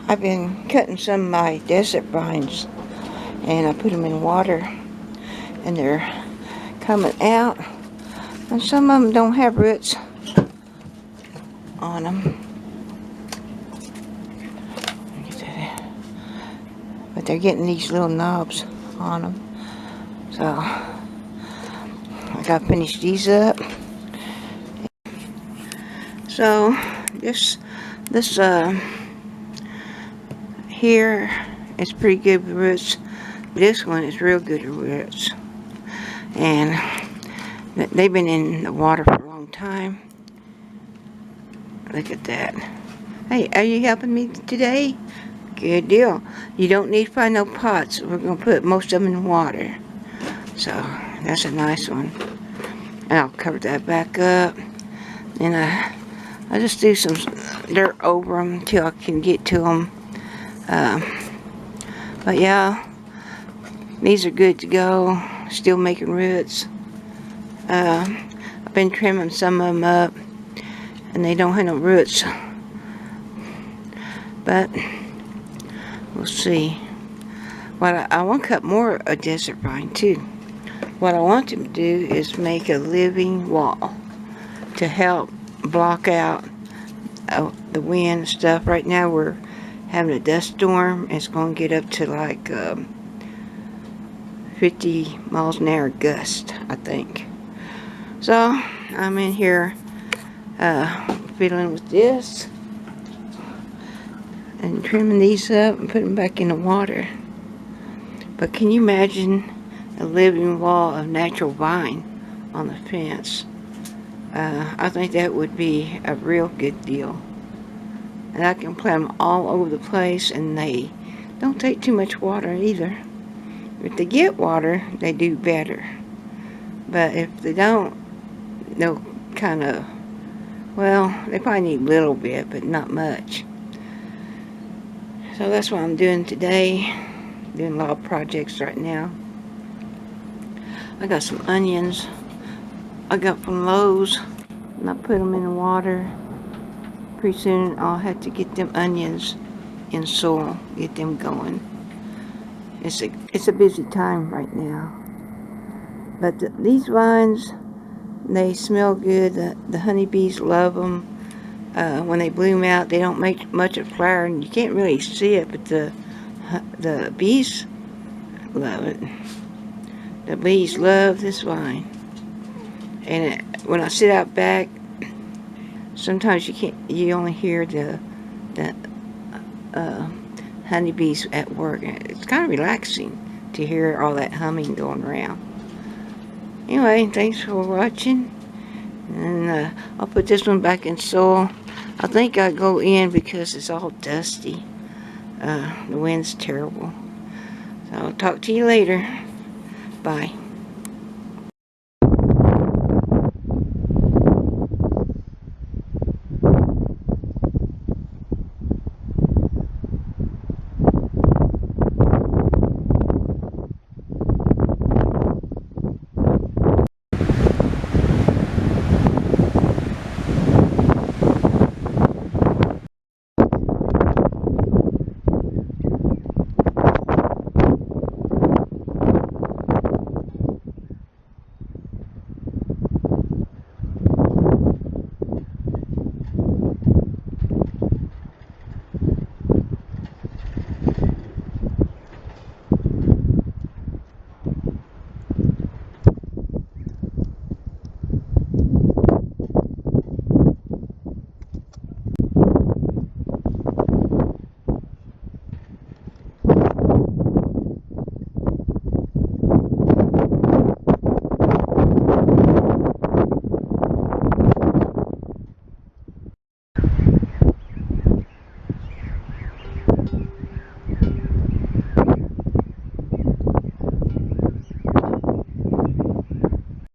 I've been cutting some of my desert vines, and I put them in water, and they're coming out, and some of them don't have roots on them, but they're getting these little knobs on them. So I gotta finish these up. So this here is pretty good with roots. This one is real good with roots, and they've been in the water for a long time. Look at that. Hey, are you helping me today? Good deal. You don't need to find no pots. We're gonna put most of them in water. So that's a nice one. And I'll cover that back up. And I just do some dirt over them until I can get to them. But yeah, these are good to go. Still making roots. I've been trimming some of them up, and they don't have no roots. But we'll see. What I want to cut more of desert vine too. What I want to do is make a living wall to help block out the wind and stuff. Right now we're having a dust storm. It's going to get up to like 50 miles an hour gust, I think. So I'm in here fiddling with this and trimming these up and putting them back in the water. But can you imagine a living wall of natural vine on the fence? I think that would be a real good deal. And I can plant them all over the place, and they don't take too much water either. If they get water, they do better. But if they don't, they'll kind of, well, they probably need a little bit, but not much. So that's what I'm doing today. Doing a lot of projects right now. I got some onions I got from Lowe's, and I put them in the water. Pretty soon I'll have to get them onions in soil, get them going. It's a busy time right now. But these vines, they smell good. The honeybees love them. When they bloom out, they don't make much of flower, and you can't really see it, but the bees love it. The bees love this vine. And when I sit out back, sometimes you only hear the honeybees at work. It's kind of relaxing to hear all that humming going around. Anyway, thanks for watching. And I'll put this one back in soil. I think I'll go in because it's all dusty. The wind's terrible. So I'll talk to you later. Bye.